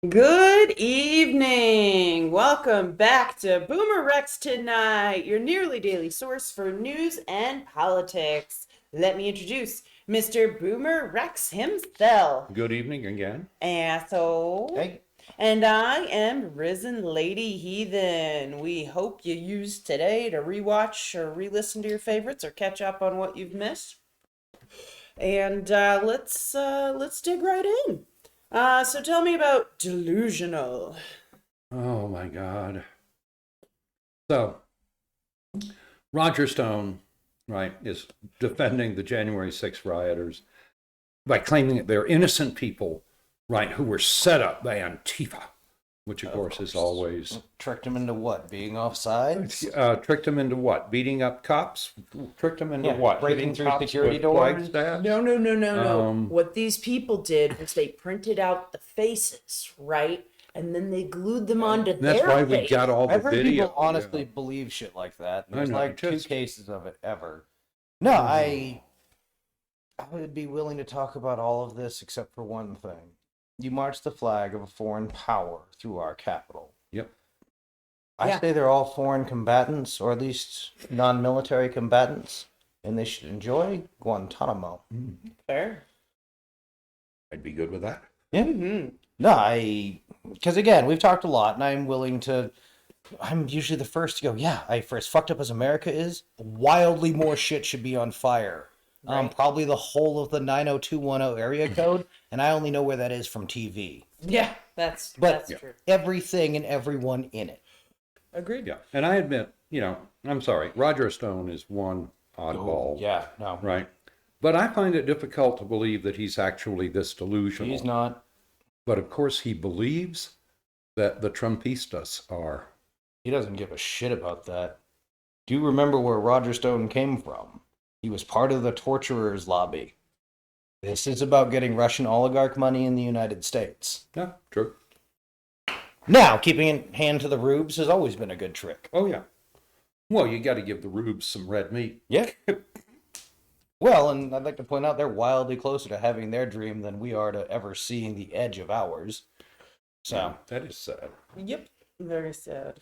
Good evening. Welcome back to BoomerRexTonight, your nearly daily source for news and politics. Let me introduce Mr. Boomer Rex himself. Good evening again. Asshole. Hey. And I am RisenLadyHeathen. We hope you use today to rewatch or re-listen to your favorites or catch up on what you've missed. And let's dig right in. So tell me about Delusional. Oh my God. So, Roger Stone, right, is defending the January 6th rioters by claiming that they're innocent people, right, who were set up by Antifa, which of course is always... Tricked him into what? Being offside? tricked them into what? Beating up cops? Tricked them into what? Breaking Hitting through cops security with doors? flagstaffs? No. What these people did was they printed out the faces, right? And then they glued them onto That's their why we face. got all the I've heard video. people honestly believe shit like that. I There's know, like two just- cases of it ever. No, I would be willing to talk about all of this except for one thing. You march the flag of a foreign power through our capital. Yep. I say they're all foreign combatants, or at least non-military combatants, and they should enjoy Guantanamo. Fair. I'd be good with that. Yeah. Mm-hmm. No, because again, we've talked a lot, and I'm usually the first to go, yeah, for as fucked up as America is, wildly more shit should be on fire. Right. Probably the whole of the 90210 area code, and I only know where that is from TV. Yeah, that's But true. everything and everyone in it. Agreed. Yeah, and I admit, I'm sorry, Roger Stone is one oddball. Yeah, no. Right. But I find it difficult to believe that he's actually this delusional. He's not. But of course he believes that the Trumpistas are. He doesn't give a shit about that. Do you remember where Roger Stone came from? He was part of the torturers lobby. This is about getting Russian oligarch money in the United States. Yeah, true. Now, keeping in hand to the rubes has always been a good trick. Oh, yeah. Well, you got to give the rubes some red meat. Yeah. Well, and I'd like to point out they're wildly closer to having their dream than we are to ever seeing the edge of ours. So, Yeah, that is sad. Yep. Very sad.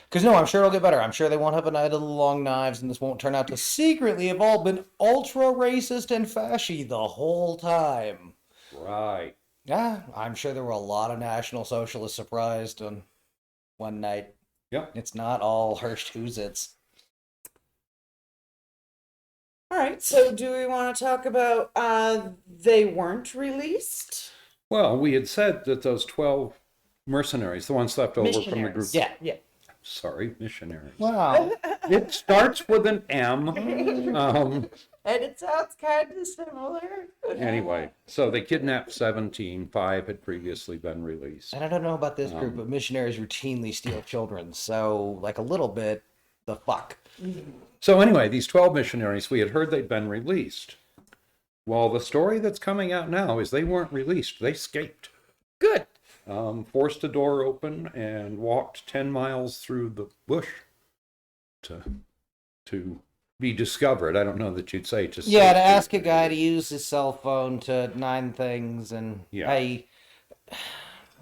because no, I'm sure it'll get better. I'm sure they won't have a night of the long knives, and this won't turn out to secretly have all been ultra racist and fashy the whole time. Right. Yeah, I'm sure there were a lot of National Socialists surprised on one night. Yeah. It's not all Hersht-Uzits. All right, so do we want to talk about they weren't released? Well, we had said that those 12 mercenaries, the ones left over from the group. Missionaries. Yeah. Sorry, missionaries. Wow. It starts with an M. And it sounds kind of similar. Anyway, so they kidnapped 17. 5 had previously been released. And I don't know about this group, but missionaries routinely steal children. So, like a little bit, the fuck. So anyway, these 12 missionaries, we had heard they'd been released. Well, the story that's coming out now is they weren't released. They escaped. Good. Forced a door open and walked 10 miles through the bush to be discovered. I don't know that you'd say to Yeah, to ask a guy to use his cell phone to 9 things, and Yeah.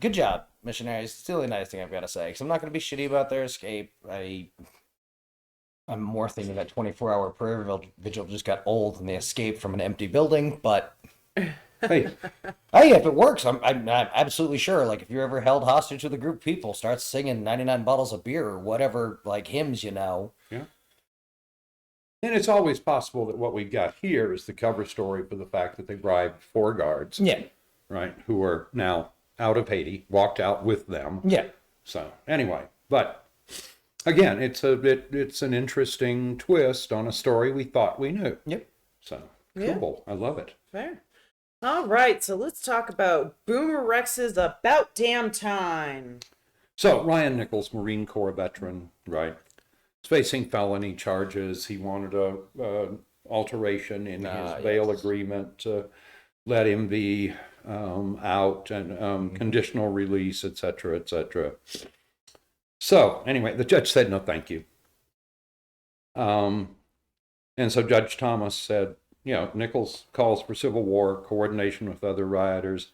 good job, missionaries. It's the only nice thing I've got to say, because I'm not going to be shitty about their escape. I'm more thinking that 24-hour prayer vigil just got old and they escaped from an empty building, but Hey, hey, if it works, I'm absolutely sure. Like, if you're ever held hostage with a group of people, start singing 99 bottles of beer or whatever, like hymns, yeah. And it's always possible that what we've got here is the cover story for the fact that they bribed 4 guards. Yeah. Right, who are now out of Haiti, walked out with them. Yeah. So anyway, but again, it's an interesting twist on a story we thought we knew. Yep. So Yeah. cool. I love it. Fair. All right, so let's talk about Boomer Rex's About Damn Time. So Ryan Nichols, Marine Corps veteran, right, is facing felony charges. He wanted a alteration in his bail agreement to let him be out and conditional release, etc., etc. So anyway, the judge said no, thank you. And so Judge Thomas said, Nichols calls for civil war, coordination with other rioters,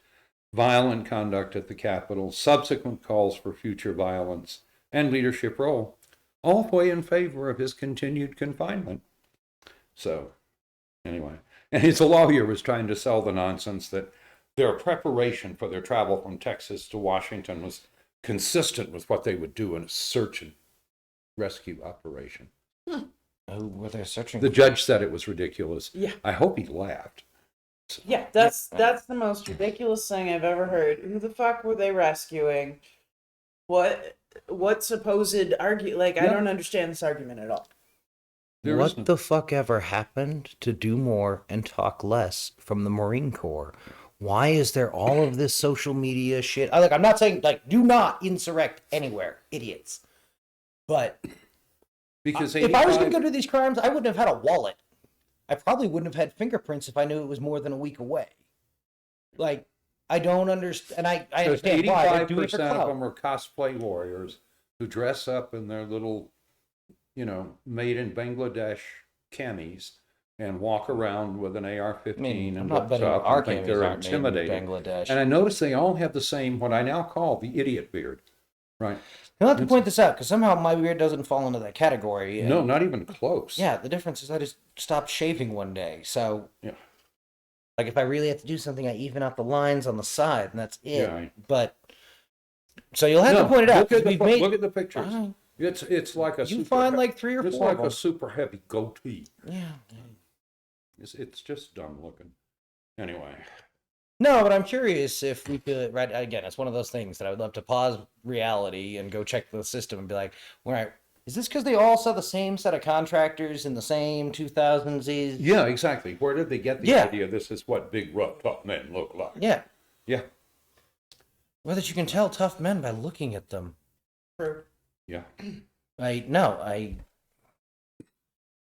violent conduct at the Capitol, subsequent calls for future violence, and leadership role, all weigh in favor of his continued confinement. So, anyway, and his lawyer was trying to sell the nonsense that their preparation for their travel from Texas to Washington was consistent with what they would do in a search and rescue operation. Oh, were they searching? The judge said it was ridiculous. Yeah. I hope he laughed. Yeah, that's the most ridiculous thing I've ever heard. Who the fuck were they rescuing? What supposed argue? Like, I don't understand this argument at all. What the fuck ever happened to do more and talk less from the Marine Corps? Why is there all of this social media shit? I'm not saying, do not insurrect anywhere, idiots. But because if I was going to go do these crimes, I wouldn't have had a wallet. I probably wouldn't have had fingerprints if I knew it was more than a week away. I don't understand. And I understand why. They do it for 85% of clout. them are cosplay warriors who dress up in their little, made in Bangladesh camis and walk around with an AR-15 and look up and think they're intimidating. Bangladesh. And I notice they all have the same, what I now call the idiot beard, right? I'll have to point this out because somehow my beard doesn't fall into that category. No, not even close. Yeah, the difference is I just stopped shaving one day. So, yeah. If I really have to do something, I even out the lines on the side, and that's it. Yeah. But so you'll have to point it out. Look at the pictures. It's like a you find like 3 or 4. It's like a super heavy goatee. Yeah. It's just dumb looking. Anyway. No, but I'm curious if we could. Right again, it's one of those things that I would love to pause reality and go check the system and be like, all right. Is this because they all saw the same set of contractors in the same 2000s? Yeah, exactly. Where did they get the idea this is what big, rough, tough men look like? Yeah. Yeah. Well, that you can tell tough men by looking at them. True. Yeah.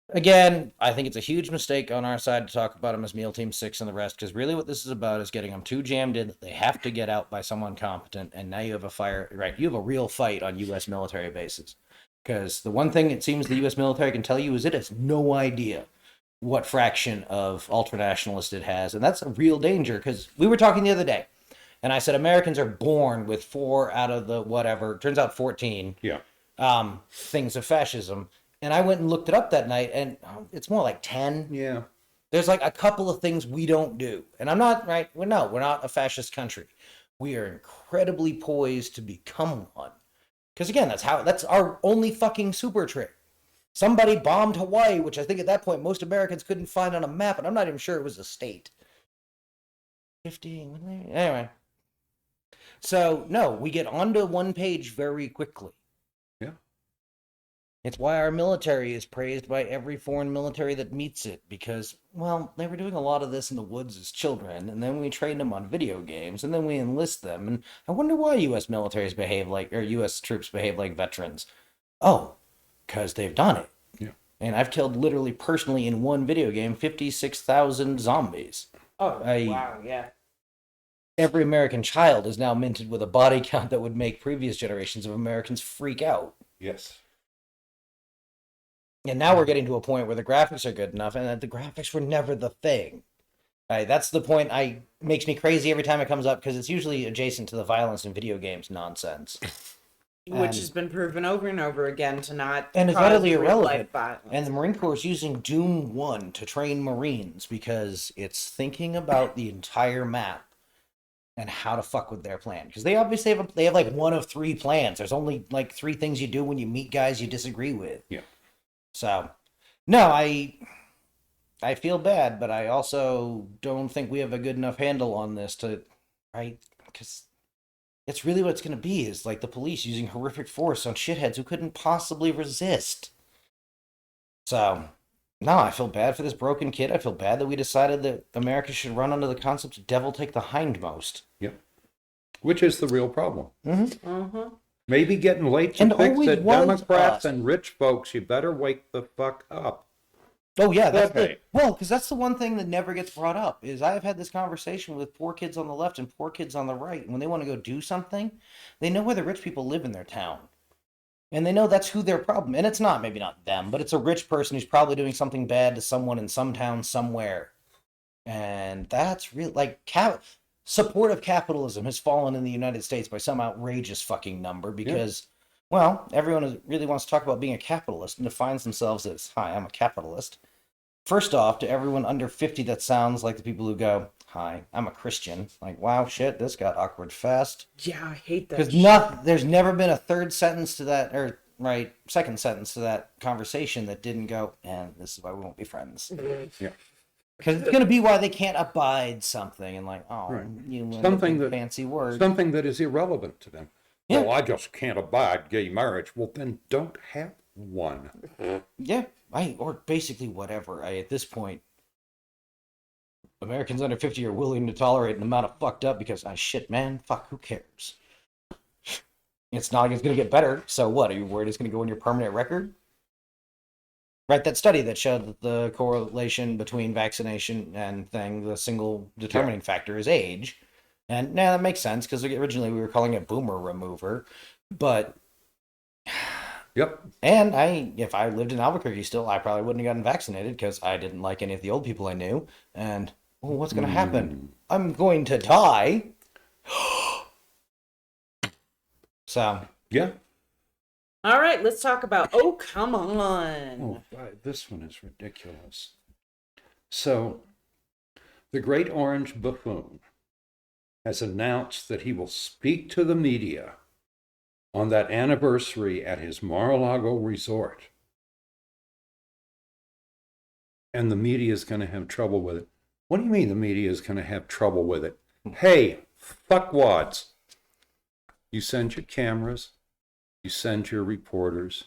Again, I think it's a huge mistake on our side to talk about them as Meal Team 6 and the rest, because really what this is about is getting them too jammed in that they have to get out by someone competent, and now you have you have a real fight on U.S. military bases. Because the one thing it seems the U.S. military can tell you is it has no idea what fraction of ultranationalist it has. And that's a real danger, because we were talking the other day, and I said Americans are born with 4 out of the whatever, turns out 14 things of fascism. And I went and looked it up that night, and it's more like 10. Yeah. There's like a couple of things we don't do. And I'm not, we're not a fascist country. We are incredibly poised to become one. Because again, that's our only fucking super trick. Somebody bombed Hawaii, which I think at that point most Americans couldn't find on a map, and I'm not even sure it was a state. 15, anyway. So, no, we get onto one page very quickly. Yeah. It's why our military is praised by every foreign military that meets it, because, well, they were doing a lot of this in the woods as children, and then we trained them on video games, and then we enlist them, and I wonder why U.S. militaries behave like, or U.S. troops behave like veterans. Oh, because they've done it. Yeah. And I've killed literally personally in one video game 56,000 zombies. Oh, wow, yeah. Every American child is now minted with a body count that would make previous generations of Americans freak out. Yes. And now we're getting to a point where the graphics are good enough, and the graphics were never the thing. That's the point makes me crazy every time it comes up, because it's usually adjacent to the violence in video games nonsense. Which has been proven over and over again to not and it's utterly irrelevant. violence. And the Marine Corps is using Doom 1 to train Marines because it's thinking about the entire map and how to fuck with their plan. Because they obviously have like one of 3 plans. There's only like 3 things you do when you meet guys you disagree with. Yeah. So, no, I feel bad, but I also don't think we have a good enough handle on this because it's really what it's going to be, is like the police using horrific force on shitheads who couldn't possibly resist. So, no, I feel bad for this broken kid. I feel bad that we decided that America should run under the concept of devil take the hindmost. Yep. Which is the real problem. Mm-hmm. Mm-hmm. Maybe getting late to fix it. Democrats and rich folks, you better wake the fuck up. Oh, yeah. Because that's the one thing that never gets brought up, is I've had this conversation with poor kids on the left and poor kids on the right. And when they want to go do something, they know where the rich people live in their town. And they know that's who their problem. And it's maybe not them, but it's a rich person who's probably doing something bad to someone in some town somewhere. And that's real, support of capitalism has fallen in the United States by some outrageous fucking number because, well, everyone really wants to talk about being a capitalist and defines themselves as, hi, I'm a capitalist. First off, to everyone under 50, that sounds like the people who go, hi, I'm a Christian. Like, wow, shit, this got awkward fast. Yeah, I hate that. Because there's never been a third sentence to that, or second sentence to that conversation that didn't go, and this is why we won't be friends. Yeah. Because it's going to be why they can't abide something, and like, oh, Right. you Something that fancy word. Something that is irrelevant to them. Yeah. Well, I just can't abide gay marriage. Well, then don't have one. Yeah, or basically whatever. At this point, Americans under 50 are willing to tolerate an amount of fucked up because, shit, man, fuck, who cares? It's not like it's going to get better, so what? Are you worried it's going to go in your permanent record? Right, that study that showed that the correlation between vaccination and the single determining factor is age. And now that makes sense, because originally we were calling it boomer remover, but... Yep. And if I lived in Albuquerque still, I probably wouldn't have gotten vaccinated because I didn't like any of the old people I knew. And, what's going to happen? I'm going to die. So. Yeah. All right, let's talk about, oh, come on. Oh, this one is ridiculous. So, the great orange buffoon has announced that he will speak to the media on that anniversary at his Mar-a-Lago resort. And the media is going to have trouble with it. What do you mean the media is going to have trouble with it? Hey, fuckwads. You send your cameras, you send your reporters,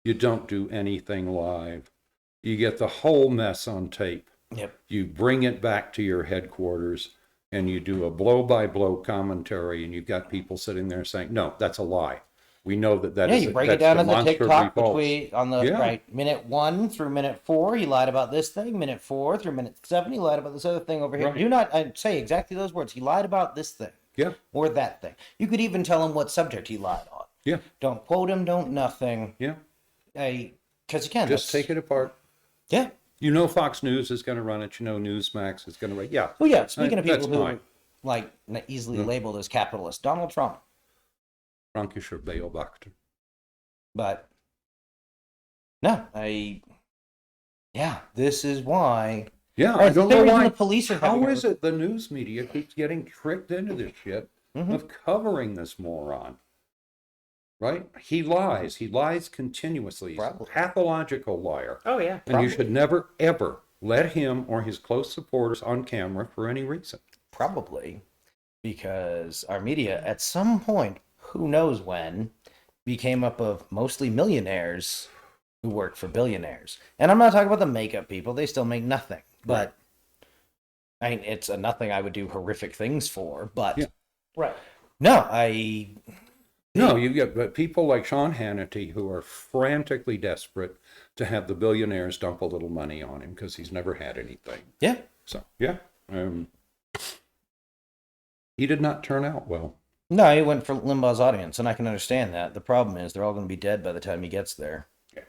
you don't do anything live. You get the whole mess on tape. Yep. You bring it back to your headquarters and you do a blow-by-blow commentary, and you've got people sitting there saying, no, that's a lie. We know that is you break it down in the TikTok false. between on the minute 1 through minute 4, he lied about this thing. Minute 4 through minute 7, he lied about this other thing over here. Right. Do not say exactly those words. He lied about this thing. Yeah. Or that thing. You could even tell him what subject he lied on. Yeah. Don't quote him, don't nothing. Yeah. Because you can. Just take it apart. Yeah. You know Fox News is going to run it. You know Newsmax is going to run it. Yeah. Oh, yeah. Speaking of people who fine. like easily labeled as capitalists, Donald Trump. Frankischer Beobachter. But no, this is why. Yeah, I don't know why. The police are How is it the news media keeps getting tricked into this shit of covering this moron? Right? He lies. He lies continuously. He's a pathological liar. Oh, yeah. And you should never, ever let him or his close supporters on camera for any reason. Probably because our media, at some point, who knows when, became up of mostly millionaires who work for billionaires. And I'm not talking about the makeup people. They still make nothing. But, I mean, it's a nothing I would do horrific things for. But, Right. No, No, you get people like Sean Hannity who are frantically desperate to have the billionaires dump a little money on him because he's never had anything. Yeah. So, yeah. He did not turn out well. No, he went for Limbaugh's audience, and I can understand that. The problem is they're all going to be dead by the time he gets there. Yeah.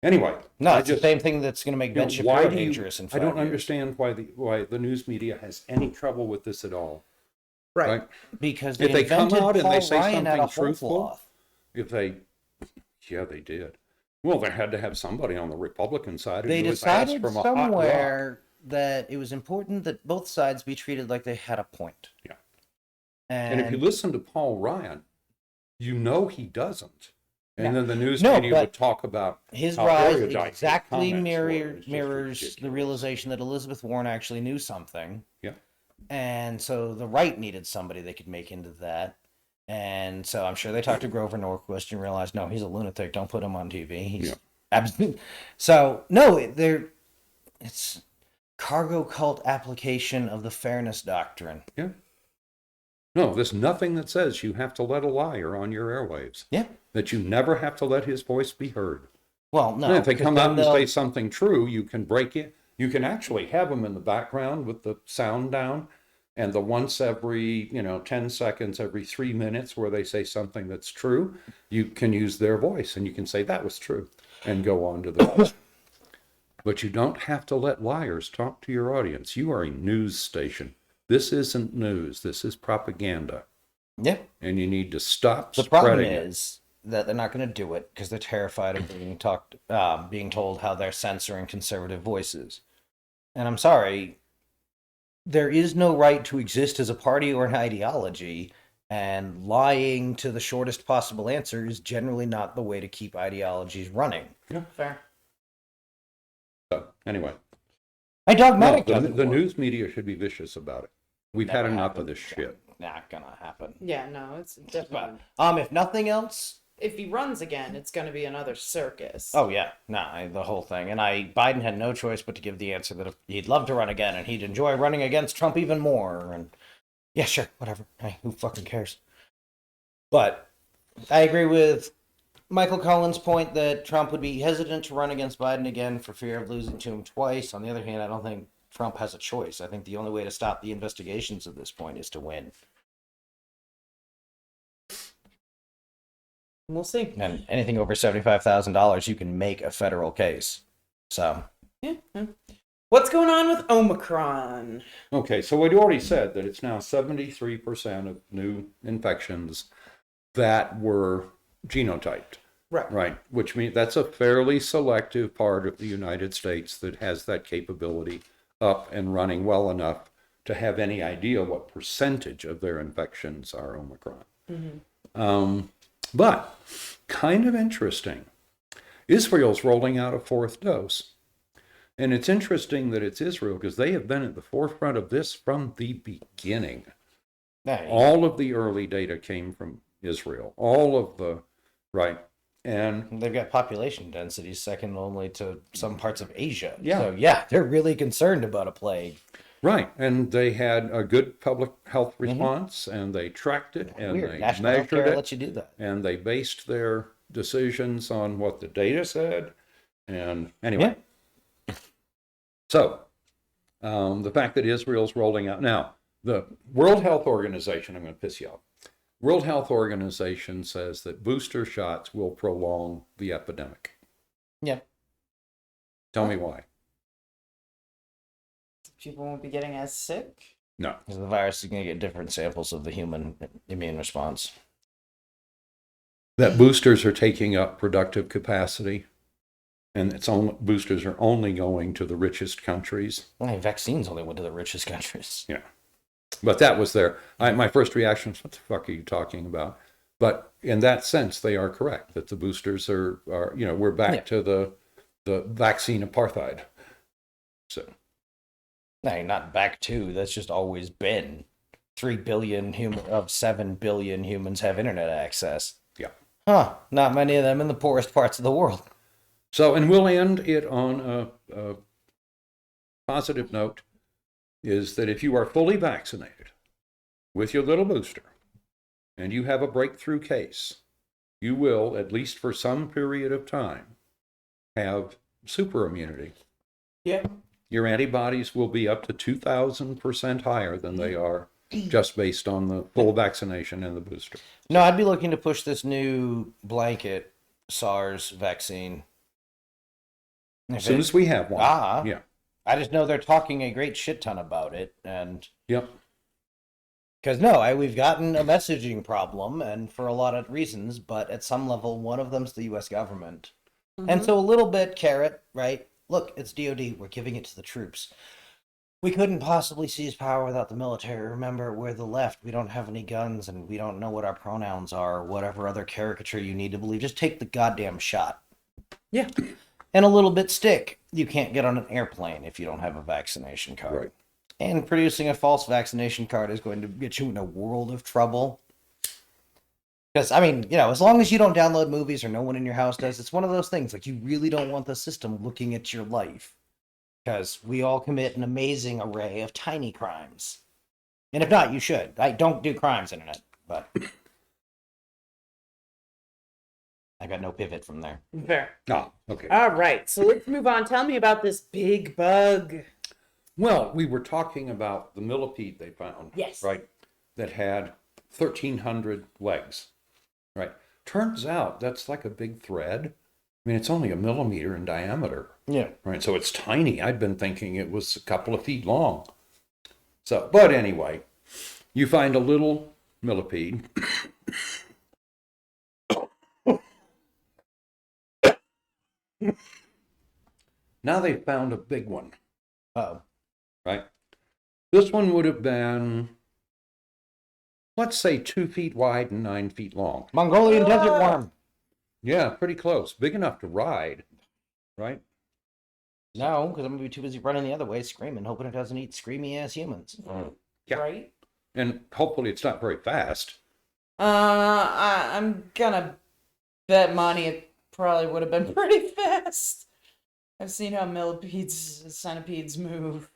Anyway. No, it's the same thing that's going to make Ben Shapiro dangerous in 5 years. I don't years. understand why the news media has any trouble with this at all. Right. Because if they come out and they say Ryan something truthful, they did. Well, they had to have somebody on the Republican side. They decided somewhere that it was important that both sides be treated like they had a point. Yeah. And if you listen to Paul Ryan, you know he doesn't. And then the news media would talk about his how rise erudite exactly his mirrors the realization that Elizabeth Warren actually knew something. Yeah. And so the right needed somebody they could make into that. And so I'm sure they talked to Grover Norquist and realized, no, he's a lunatic. Don't put him on TV. He's absolutely. So, no, it's cargo cult application of the fairness doctrine. Yeah. No, there's nothing that says you have to let a liar on your airwaves. Yeah. That you never have to let his voice be heard. Well, no. And if they come out and say something true, you can break it. You can actually have them in the background with the sound down, and the once every, 10 seconds, every 3 minutes where they say something that's true, you can use their voice and you can say that was true and go on to the next. But you don't have to let liars talk to your audience. You are a news station. This isn't news. This is propaganda. Yeah. And you need to stop The problem spreading it. is that they're not going to do it because they're terrified of being told how they're censoring conservative voices. And I'm sorry, there is no right to exist as a party or an ideology, and lying to the shortest possible answer is generally not the way to keep ideologies running. Yeah. Fair. So, anyway. I dogmatic. No, the news media should be vicious about it. We've had enough of this shit. Not gonna happen. Yeah, no, it's definitely. If nothing else, If he runs again, it's going to be another circus. oh yeah, the whole thing. And Biden had no choice but to give the answer that he'd love to run again, and he'd enjoy running against Trump even more. And yeah, sure, whatever. Hey, who fucking cares? But I agree with Michael Collins' point that Trump would be hesitant to run against Biden again for fear of losing to him twice. On the other hand, I don't think Trump has a choice. I think the only way to stop the investigations at this point is to win. We'll see. And anything over $75,000, you can make a federal case. So, Yeah. What's going on with Omicron? Okay, so we'd already said that it's now 73% of new infections that were genotyped. Right. Right, which means that's a fairly selective part of the United States that has that capability up and running well enough to have any idea what percentage of their infections are Omicron. But kind of interesting, Israel's rolling out a fourth dose. And it's interesting that it's Israel because they have been at the forefront of this from the beginning. hey, All of the early data came from Israel. Right. And they've got population density second only to some parts of Asia. Yeah. So, yeah, they're really concerned about a plague. right. And they had a good public health response and they tracked it and Weird. they National measured Healthcare it lets you do that. and they based their decisions on what the data said. And anyway, so the fact that Israel's rolling out now, the World Health Organization, I'm going to piss you off. World Health Organization says that booster shots will prolong the epidemic. Yeah. Tell me why. People won't be getting as sick. No. Because the virus is going to get different samples of the human immune response. That boosters are taking up productive capacity, and boosters are only going to the richest countries. Well, vaccines only went to the richest countries. Yeah. But that was my first reaction was, what the fuck are you talking about? But in that sense, they are correct, that the boosters are we're back to the vaccine apartheid. So. No, not back to. That's just always been. 3 billion of 7 billion humans have internet access. Yeah. Huh. Not many of them in the poorest parts of the world. So, and we'll end it on a positive note, is that if you are fully vaccinated with your little booster and you have a breakthrough case, you will, at least for some period of time, have super immunity. Yeah. Your antibodies will be up to 2,000% higher than they are just based on the full vaccination and the booster. No, I'd be looking to push this new blanket SARS vaccine. As soon as we have one. Yeah. I just know they're talking a great shit ton about it, and Yep. because we've gotten a messaging problem, and for a lot of reasons, but at some level, one of them's the U.S. government, and so a little bit carrot, right? Look, it's DOD. We're giving it to the troops. We couldn't possibly seize power without the military. Remember, we're the left. We don't have any guns, and we don't know what our pronouns are, or whatever other caricature you need to believe. Just take the goddamn shot. Yeah. And a little bit stick. You can't get on an airplane if you don't have a vaccination card. Right. And producing a false vaccination card is going to get you in a world of trouble. Because, as long as you don't download movies or no one in your house does, it's one of those things. Like, you really don't want the system looking at your life. Because we all commit an amazing array of tiny crimes. And if not, you should. I don't do crimes, internet. But I got no pivot from there. Fair. Ah, okay. All right. So let's move on. Tell me about this big bug. Well, we were talking about the millipede they found. Yes. Right. That had 1,300 legs. Right. Turns out that's like a big thread. It's only a millimeter in diameter. Yeah. Right. So it's tiny. I'd been thinking it was a couple of feet long. So, but anyway, you find a little millipede. Now they found a big one. Oh. Right? This one would have been, let's say, 2 feet wide and 9 feet long. Mongolian desert worm. Yeah, pretty close. Big enough to ride, right? No, because I'm going to be too busy running the other way, screaming, hoping it doesn't eat screamy-ass humans. Yeah. Right? And hopefully it's not very fast. I'm gonna bet money it probably would have been pretty fast. I've seen how millipedes, centipedes move.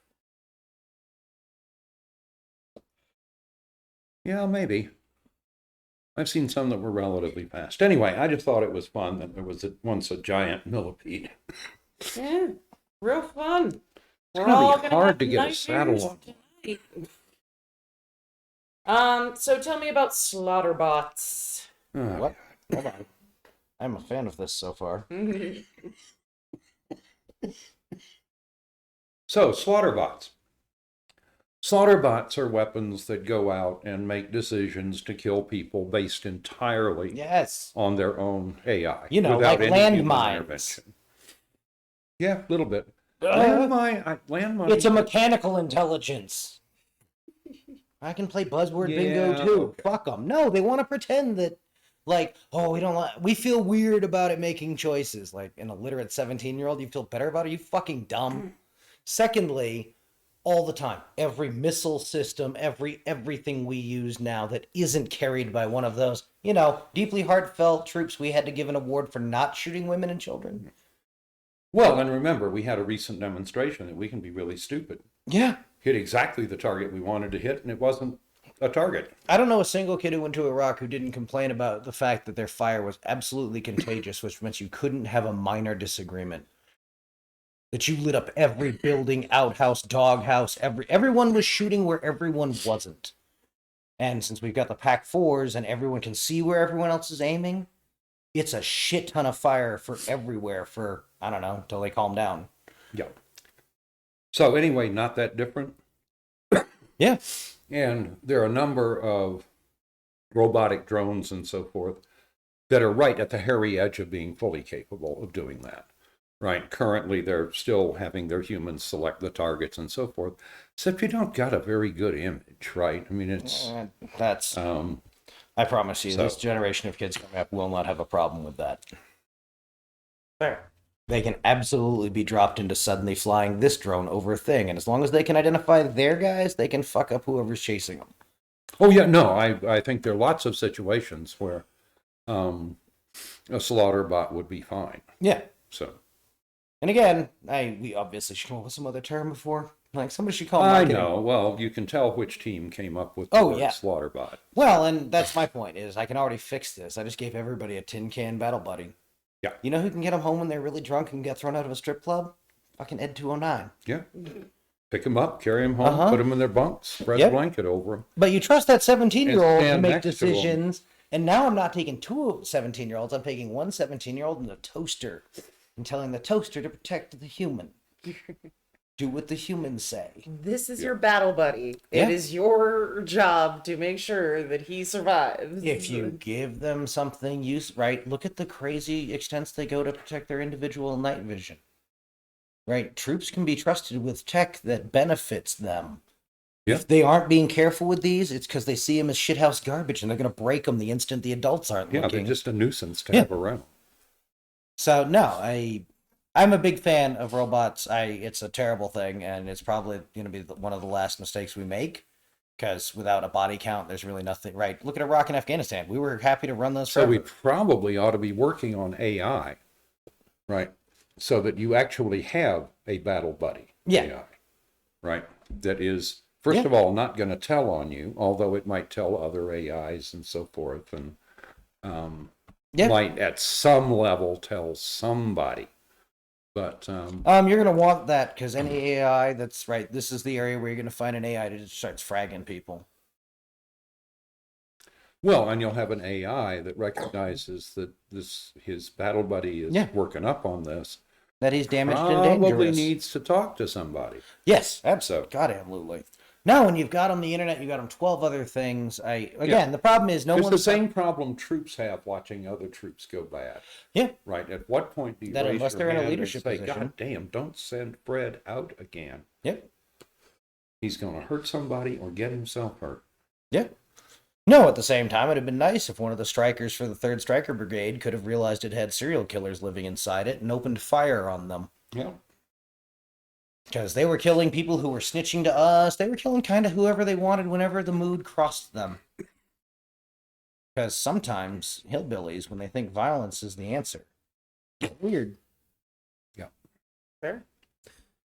Yeah, maybe. I've seen some that were relatively fast. Anyway, I just thought it was fun that there was once a giant millipede. Yeah, real fun. It's gonna be hard to get a saddle on. So tell me about slaughterbots. What? Hold on. I'm a fan of this so far. So, slaughterbots. Slaughterbots are weapons that go out and make decisions to kill people based entirely Yes. on their own AI. You know, without like any human landmines. intervention. Yeah, a little bit. Landmine. It's a mechanical intelligence. I can play buzzword bingo Yeah, too. okay. Fuck them. No, they want to pretend that, like, oh, we feel weird about it making choices. Like, an illiterate 17-year-old, you feel better about it? You fucking dumb. Secondly, all the time, every missile system, everything we use now that isn't carried by one of those, deeply heartfelt troops we had to give an award for not shooting women and children. Well, and remember, we had a recent demonstration that we can be really stupid. Yeah. Hit exactly the target we wanted to hit, and it wasn't a target. I don't know a single kid who went to Iraq who didn't complain about the fact that their fire was absolutely contagious, which meant you couldn't have a minor disagreement. That you lit up every building, outhouse, doghouse, everyone was shooting where everyone wasn't. And since we've got the PAC-4s and everyone can see where everyone else is aiming, it's a shit ton of fire for everywhere for, I don't know, until they calm down. Yeah. So anyway, not that different. Yeah. And there are a number of robotic drones and so forth that are right at the hairy edge of being fully capable of doing that. Right. Currently, they're still having their humans select the targets and so forth. Except you don't got a very good image, right? I mean, it's... That's... I promise you, this generation of kids coming up will not have a problem with that. Fair. They can absolutely be dropped into suddenly flying this drone over a thing, and as long as they can identify their guys, they can fuck up whoever's chasing them. Oh, yeah, no, I think there are lots of situations where a slaughter bot would be fine. Yeah. So... And again, we obviously should come up with some other term before. Like, somebody should call I marketing. know. Well, you can tell which team came up with Oh, the yeah. slaughter bot. Well, and that's my point, is I can already fix this. I just gave everybody a tin can battle buddy. Yeah. You know who can get them home when they're really drunk and get thrown out of a strip club? Fucking Ed 209. Yeah. Pick them up, carry them home, put them in their bunks, spread a blanket over them. But you trust that 17-year-old to stand make next to 'em. decisions. And now I'm not taking two 17-year-olds. I'm taking one 17-year-old and a toaster. And telling the toaster to protect the human. Do what the humans say. This is your battle buddy. Yeah. It is your job to make sure that he survives. If you give them something right, look at the crazy extents they go to protect their individual night vision. Right? Troops can be trusted with tech that benefits them. Yeah. If they aren't being careful with these, it's because they see them as shithouse garbage and they're going to break them the instant the adults aren't Yeah, looking. they're just a nuisance to have around. So, no, I'm a big fan of robots. It's a terrible thing, and it's probably going to be one of the last mistakes we make, because without a body count, there's really nothing. Right? Look at Iraq and Afghanistan. We were happy to run those So forever. we probably ought to be working on AI, right? So that you actually have a battle buddy AI, right? That is, first of all, not going to tell on you, although it might tell other AIs and so forth, and might at some level tell somebody. But you're gonna want that, because any AI that's right, this is the area where you're gonna find an AI that just starts fragging people. well, and you'll have an AI that recognizes that his battle buddy is working up on this. That he's damaged and dangerous. Probably needs to talk to somebody. Yes, absolutely. God, absolutely. No, when you've got them the internet, you got them 12 other things. The problem is It's the same problem troops have watching other troops go bad. Yeah. Right. At what point do you That raise unless your they're in a hand leadership and say, position. God damn, don't send Fred out again. Yep. He's going to hurt somebody or get himself hurt. Yeah. No, at the same time, it'd have been nice if one of the strikers for the 3rd Striker Brigade could have realized it had serial killers living inside it and opened fire on them. Yeah. Because they were killing people who were snitching to us. They were killing kind of whoever they wanted whenever the mood crossed them. Because sometimes hillbillies, when they think violence is the answer, get weird. Yeah. Fair.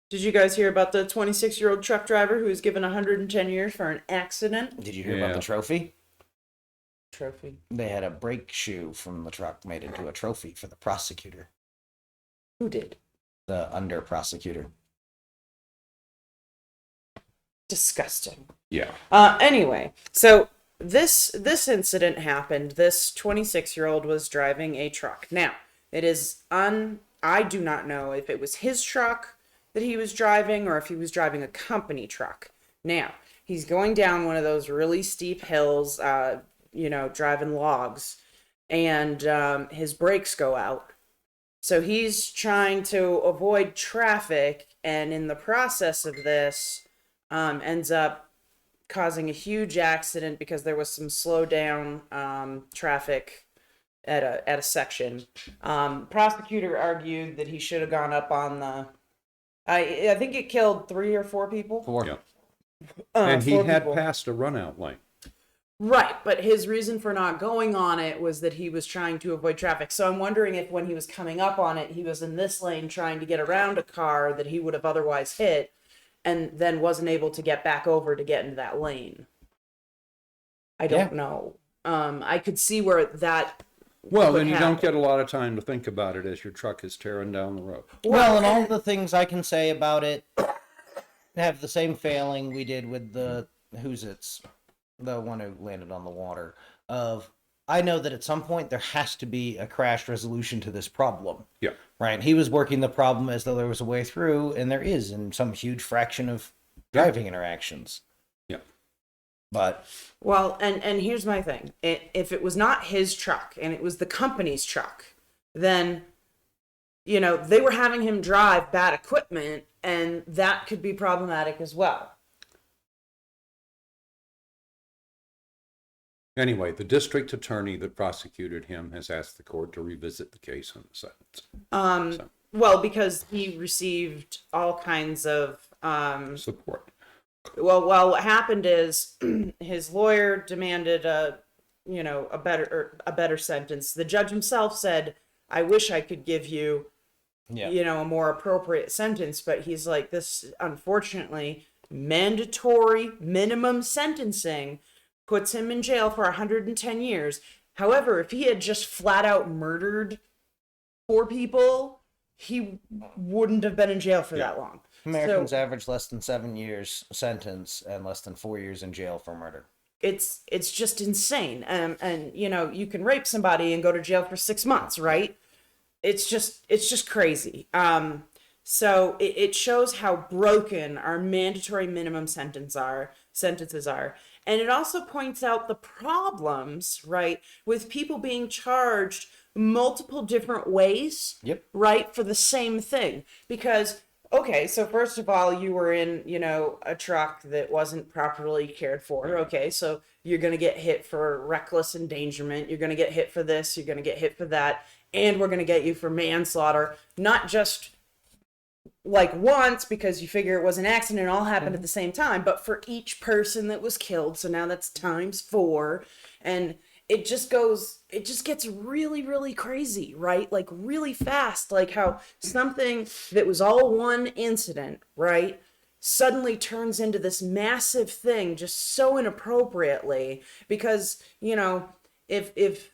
Did you guys hear about the 26-year-old truck driver who was given 110 years for an accident? Did you hear about the trophy? Trophy. They had a brake shoe from the truck made into a trophy for the prosecutor. Who did? The under prosecutor. Disgusting. Yeah. Anyway, so this incident happened. This 26-year-old was driving a truck. Now, I do not know if it was his truck that he was driving or if he was driving a company truck. Now, he's going down one of those really steep hills, driving logs, and his brakes go out. So he's trying to avoid traffic, and in the process of this, ends up causing a huge accident because there was some slow down traffic at a section. Prosecutor argued that he should have gone up on the. I think it killed 3 or 4 people. 4. Yeah. And he 4 had people. passed a runout lane. Right, but his reason for not going on it was that he was trying to avoid traffic. So I'm wondering if when he was coming up on it, he was in this lane trying to get around a car that he would have otherwise hit, and then wasn't able to get back over to get into that lane. I don't know. I could see where that. Well, then you don't get a lot of time to think about it as your truck is tearing down the road. Well, and all the things I can say about it have the same failing we did with the Who's-Its, the one who landed on the water. I know that at some point there has to be a crash resolution to this problem. Yeah. Right? He was working the problem as though there was a way through, and there is in some huge fraction of driving interactions. Yeah. But Well, and here's my thing. If it was not his truck and it was the company's truck, then, they were having him drive bad equipment, and that could be problematic as well. Anyway, the district attorney that prosecuted him has asked the court to revisit the case on the sentence. Well, because he received all kinds of Support. Well, what happened is his lawyer demanded a better sentence. The judge himself said, "I wish I could give you, a more appropriate sentence," but he's like, "This, unfortunately, mandatory minimum sentencing puts him in jail for 110 years. However, if he had just flat out murdered 4 people, he wouldn't have been in jail for that long." Americans average less than 7 years sentence and less than 4 years in jail for murder. It's just insane. And you can rape somebody and go to jail for 6 months, right? It's just crazy. So it shows how broken our mandatory minimum sentences are. And it also points out the problems, right, with people being charged multiple different ways, right, for the same thing. Because, okay, so first of all, you were in, a truck that wasn't properly cared for. Okay, so you're going to get hit for reckless endangerment. You're going to get hit for this. You're going to get hit for that. And we're going to get you for manslaughter. Not just like once because you figure it was an accident and all happened at the same time, but for each person that was killed. So now that's times 4. And it just gets really, really crazy, right? Like really fast, like how something that was all one incident, right, suddenly turns into this massive thing just so inappropriately because, if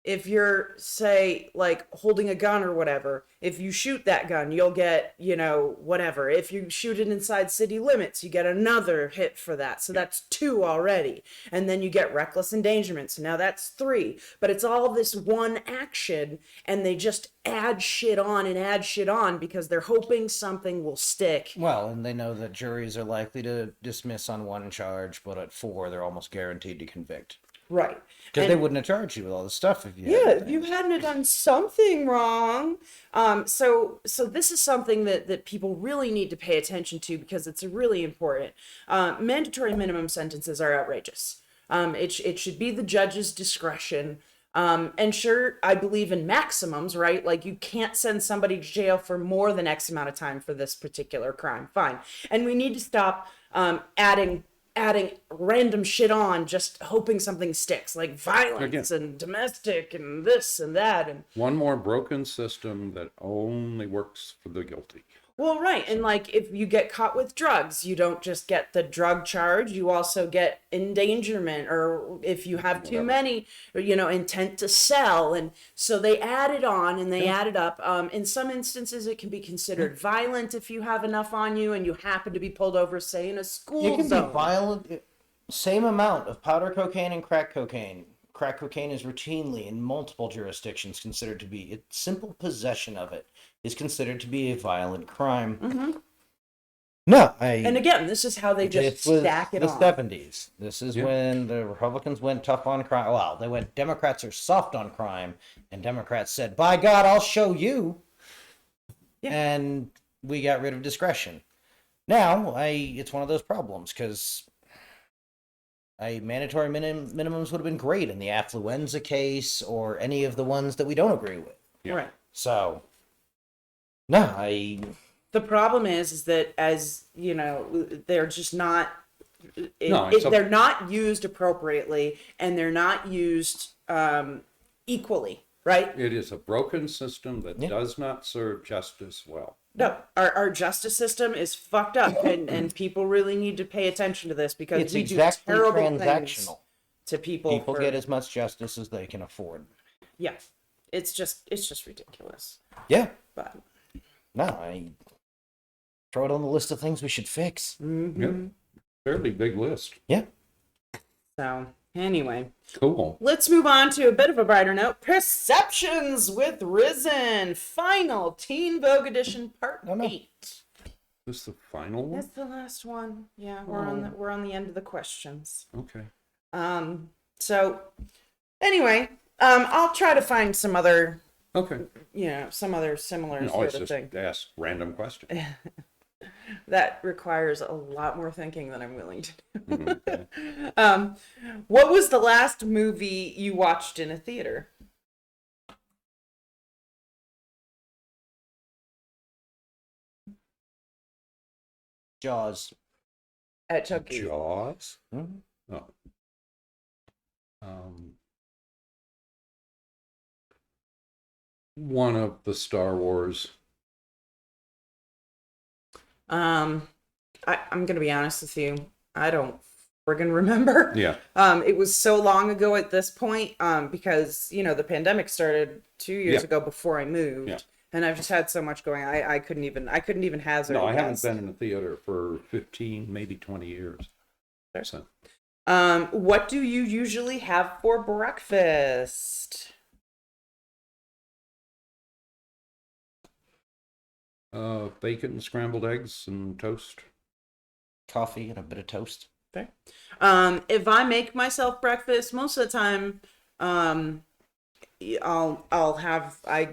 if you're, say, like holding a gun or whatever, if you shoot that gun, you'll get, whatever. If you shoot it inside city limits, you get another hit for that. So that's 2 already. And then you get reckless endangerment. So now that's 3. But it's all this one action, and they just add shit on and add shit on because they're hoping something will stick. Well, and they know that juries are likely to dismiss on 1 charge, but at 4, they're almost guaranteed to convict. Right. Because they wouldn't have charged you with all this stuff if you if you hadn't done something wrong. So this is something that people really need to pay attention to because it's really important. Mandatory minimum sentences are outrageous. It should be the judge's discretion. And sure, I believe in maximums, right? Like you can't send somebody to jail for more than X amount of time for this particular crime. Fine. And we need to stop adding random shit on, just hoping something sticks, like violence and domestic and this and that. And one more broken system that only works for the guilty. well, right. And like if you get caught with drugs, you don't just get the drug charge, you also get endangerment, or if you have too many, or, intent to sell. And so they add it on and they add it up. In some instances, it can be considered violent if you have enough on you and you happen to be pulled over, say, in a school You can zone. be violent. Same amount of powder cocaine and crack cocaine. Crack cocaine is routinely in multiple jurisdictions considered to be, simple possession of it is considered to be a violent crime. Mm-hmm. No, And again, this is how they just stack it on. The 70s. This is when the Republicans went tough on crime. Well, Democrats are soft on crime, and Democrats said, by God, I'll show you. Yeah. And we got rid of discretion. Now, it's one of those problems, because mandatory minimums would have been great in the affluenza case or any of the ones that we don't agree with. Yeah. Right. So, the problem is that, as they're just not. They're not used appropriately, and they're not used equally. Right. It is a broken system that does not serve justice well. No, our justice system is fucked up, and people really need to pay attention to this because it's we exactly do terrible transactional. Things to people. People get as much justice as they can afford. Yeah, it's just ridiculous. Yeah, but no, I throw it on the list of things we should fix. Mm-hmm. Yeah, fairly big list. Yeah. So anyway, cool. Let's move on to a bit of a brighter note. Perceptions with Risen, final Teen Vogue edition, part 8. Is this the final one? That's the last one. Yeah, we're on the end of the questions. Okay. So anyway, I'll try to find some other. Okay. Some other similar sort of thing. Ask random questions. That requires a lot more thinking than I'm willing to do. Okay. What was the last movie you watched in a theater? Jaws. At Chucky. Jaws? Mm-hmm. Oh. One of the Star Wars. I'm gonna be honest with you. I don't friggin' remember. Yeah. It was so long ago at this point, because the pandemic started 2 years ago before I moved. Yeah. And I've just had so much going. I couldn't even hazard. No, I haven't been in a theater for 15, maybe 20 years. So. What do you usually have for breakfast? Bacon, scrambled eggs, and toast. Coffee and a bit of toast. Okay. If I make myself breakfast, most of the time, I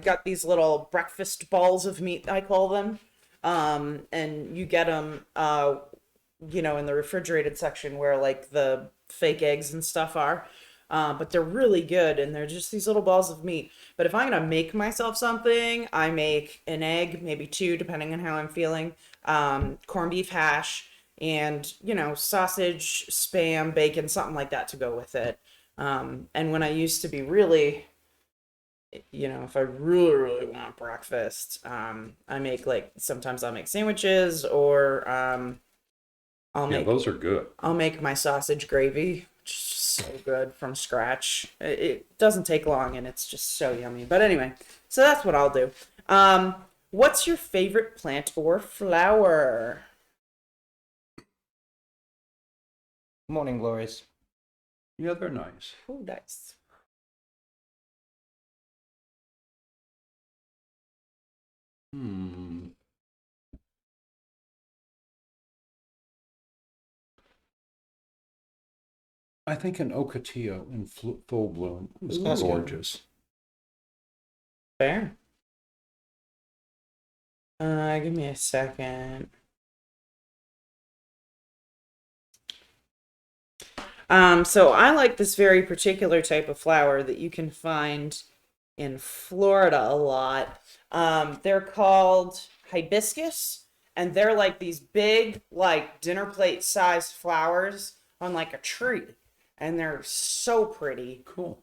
got these little breakfast balls of meat, I call them. And you get them, in the refrigerated section where like the fake eggs and stuff are. But they're really good, and they're just these little balls of meat. But if I'm gonna make myself something, I make an egg, maybe 2, depending on how I'm feeling, corned beef hash, and sausage, Spam, bacon, something like that to go with it. And when I used to be really, if I really, really want breakfast, I make sometimes I'll make sandwiches, or those are good. I'll make my sausage gravy. so good from scratch. It doesn't take long, and it's just so yummy. But anyway, so that's what I'll do. What's your favorite plant or flower? Morning glories. Yeah, they're nice. Oh, nice. I think an ocotillo in full bloom is Ooh. gorgeous. Fair. Give me a second. So I like this very particular type of flower that you can find in Florida a lot. They're called hibiscus, and they're like these big, like dinner plate sized flowers on like a tree, and they're so pretty. Cool.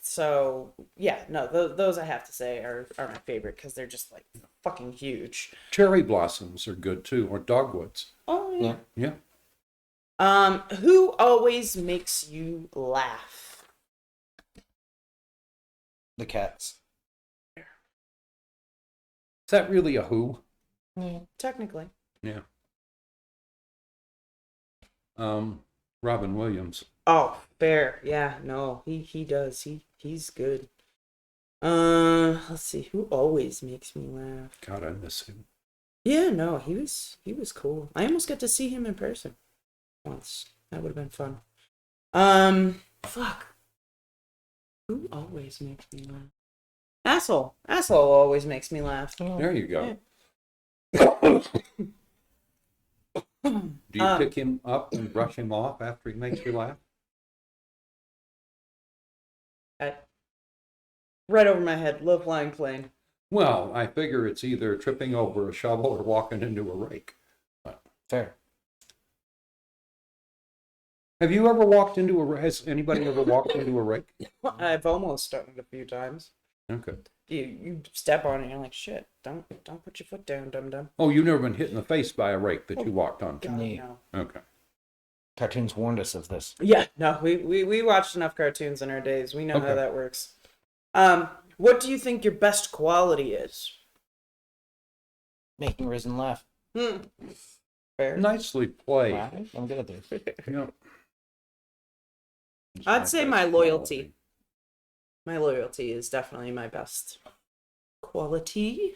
So yeah, no, those I have to say are my favorite because they're just like fucking huge. Cherry blossoms are good too, or dogwoods. Oh yeah. Yeah. Who always makes you laugh? The cats. Is that really a who? Technically. Yeah. Robin Williams. Oh, fair. Yeah, no, he does. He's good. Let's see. Who always makes me laugh? God, I miss him. Yeah, no, he was cool. I almost got to see him in person once. That would have been fun. Fuck. Who always makes me laugh? Asshole. Asshole always makes me laugh. There you go. Do you pick him up and brush him off after he makes you laugh? Right over my head, low flying plane. Well, I figure it's either tripping over a shovel or walking into a rake. Fair. Have you ever walked into a rake? Has anybody ever walked into a rake? I've almost done it a few times. Okay. You step on it and you're like, shit, don't put your foot down, dum-dum. Oh, you've never been hit in the face by a rake that you walked on? God, Neat. no. Okay. Cartoons warned us of this. Yeah, no, we watched enough cartoons in our days. We know how Okay. that works. What do you think your best quality is? Making Risen laugh. Fair. Nicely played. Right? I'm good at this. Yeah. I'd say my loyalty. My loyalty is definitely my best quality.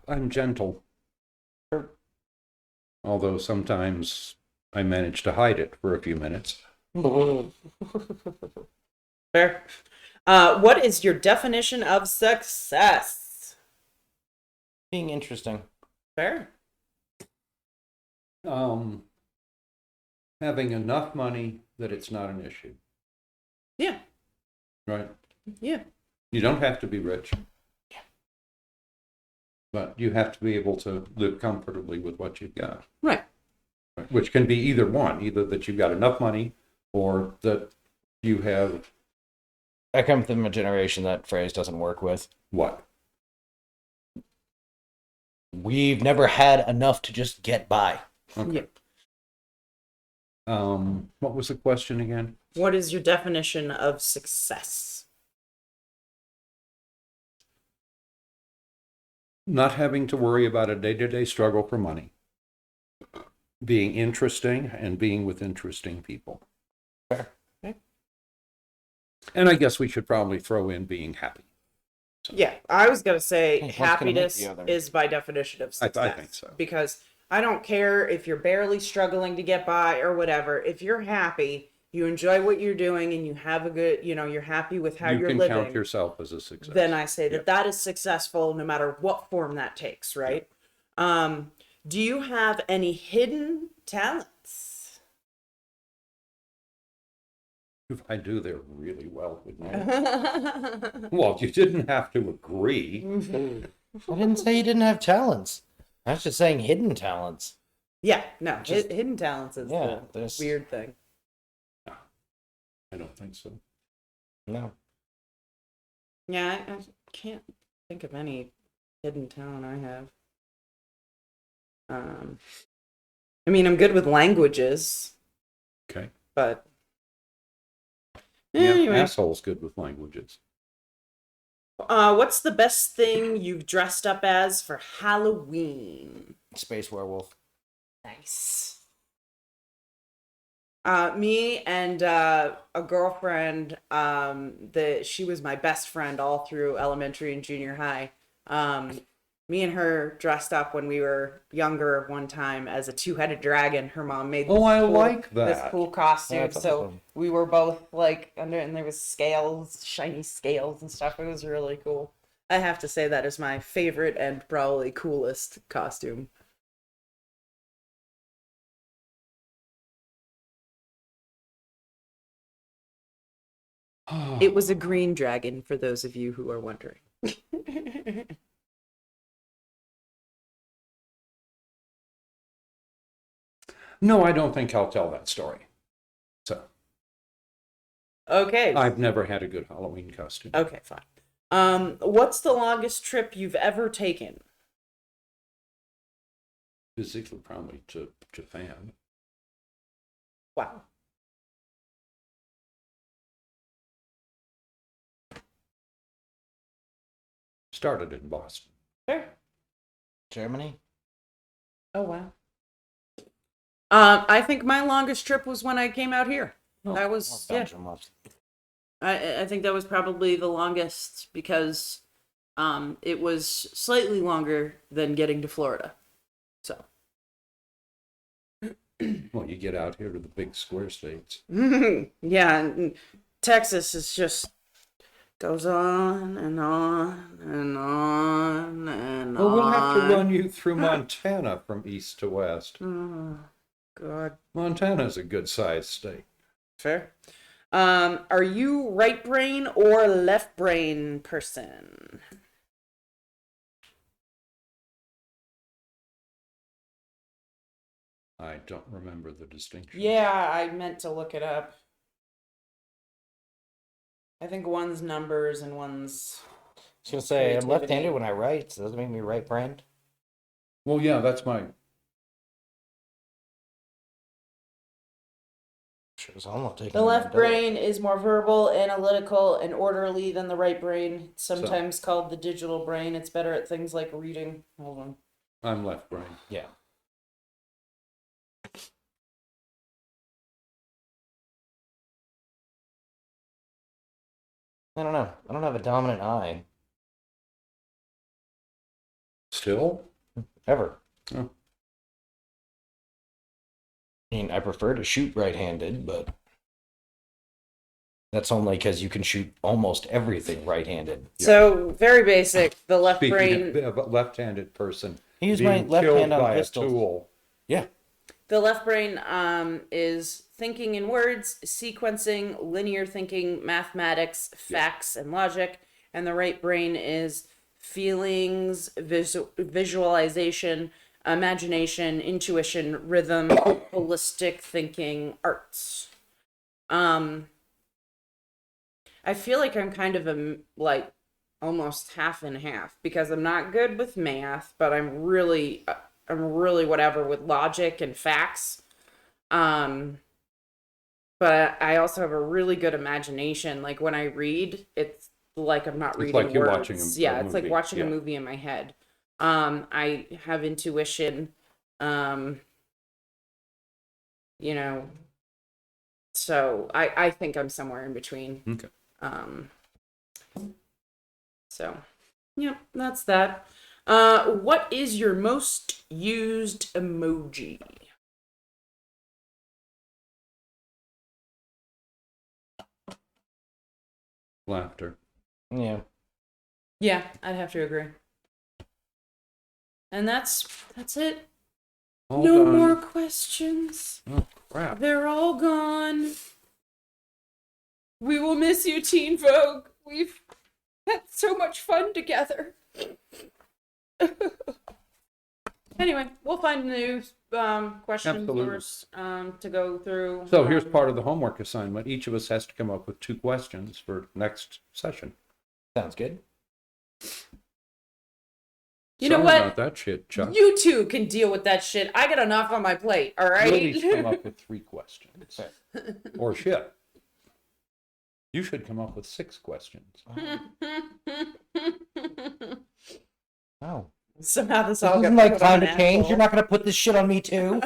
I'm gentle. Although sometimes I manage to hide it for a few minutes. Fair. What is your definition of success? Being interesting. Fair. Having enough money that it's not an issue. Yeah. Right? Yeah. You don't have to be rich. Yeah. But you have to be able to live comfortably with what you've got. Right. Right? Which can be either one, either that you've got enough money or that you have I come from a generation that phrase doesn't work with. what? We've never had enough to just get by. Okay. What was the question again? What is your definition of success? Not having to worry about a day-to-day struggle for money. Being interesting and being with interesting people. Fair. And I guess we should probably throw in being happy. Yeah, I was gonna say One's gonna make happiness the other. is by definition of I success. think so. Because I don't care if you're barely struggling to get by or whatever. If you're happy, you enjoy what you're doing, and you have a good, you're happy with how You you're can living. count yourself as a success. Then I say that Yeah. that is successful no matter what form that takes, right? Do you have any hidden talents? If I do, they're really well with me. Yeah, Well, you didn't have to agree. I didn't say you didn't have talents. I was just saying hidden talents. no, Just- hidden talents is Yeah, the there's weird thing. I don't think so. No. Yeah, can't think of any hidden talent I have. I mean, I'm good with languages, Okay. but Yeah, anyway. asshole's good with languages. What's the best thing you've dressed up as for Halloween? Space werewolf. Nice. Me and a girlfriend, she was my best friend all through elementary and junior high. Me and her dressed up when we were younger one time as a two-headed dragon. Her mom made Oh, I cool, like this that. cool costume. That's So awesome. we were both like under, and there was scales, shiny scales and stuff. It was really cool. I have to say that is my favorite and probably coolest costume. It was a green dragon, for those of you who are wondering. No, I don't think I'll tell that story. So Okay. I've never had a good Halloween costume. Okay, fine. What's the longest trip you've ever taken? Physically, probably to Japan. Wow. Started in Boston. Sure. Germany? Oh, wow. I think my longest trip was when I came out here. That was, yeah. Belgium was. I think that was probably the longest because it was slightly longer than getting to Florida. So. Well, you get out here to the big square states. Yeah, and Texas is just goes on and on and on and Well, we'll have to on. run you through Montana from east to west. Oh, God. Montana's a good-sized state. Fair. Are you right brain or left brain person? I don't remember the distinction. Yeah, I meant to look it up. I think one's numbers and one's... I was gonna say I'm creativity. left-handed when I write, so does it make me right-brained? Well, yeah, that's my... Sure, so I'm not taking The left brain is more verbal, analytical, and orderly than the right brain. Sometimes called the digital brain. It's better at things like reading. Hold on. I'm left brain. Yeah. I don't know. I don't have a dominant eye. Still? Ever. Oh. I mean, I prefer to shoot right-handed, but that's only because you can shoot almost everything right-handed. So, very basic. The left Speaking brain... of a left-handed person I use my being left killed hand on by a pistols. tool. Yeah. The left brain is thinking in words, sequencing, linear thinking, mathematics, facts, and logic. And the right brain is feelings, visualization, imagination, intuition, rhythm, holistic thinking, arts. I feel like I'm kind of like almost half and half because I'm not good with math, but I'm really whatever with logic and facts. But I also have a really good imagination. Like when I read, it's like I'm not It's reading like you're words. watching a Yeah, it's like movie. watching a Yeah. movie in my head. I have intuition. You know, so I think I'm somewhere in between. Okay. So, yep, that's that. What is your most used emoji? Laughter. Yeah. Yeah, I'd have to agree. And that's it. All No done. more questions. Oh, crap. They're all gone. We will miss you, Teen Vogue. We've had so much fun together. Anyway, we'll find new questions Absolutely. for us to go through. So here's part of the homework assignment. Each of us has to come up with 2 questions for next session. Sounds good. You know Sorry what? about that shit, Chuck. You two can deal with that shit. I got enough on my plate, all You right? at least come up with 3 questions. Or shit. You should come up with 6 questions. Wow. Somehow this This all got isn't like put on an climate change. asshole. You're not going to put this shit on me too.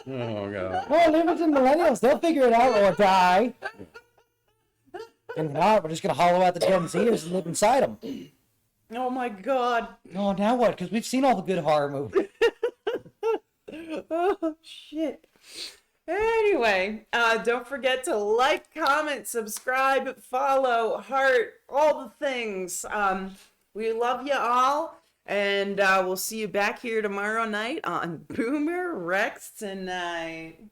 Oh, God. Oh, liberals and millennials, they'll figure it out or die. And if not, we're just going to hollow out the Gen Zers and live inside them. Oh my god. Oh, now what? Because we've seen all the good horror movies. Oh shit. Anyway, don't forget to like, comment, subscribe, follow, heart, all the things. We love you all, and we'll see you back here tomorrow night on BoomerRexTonight.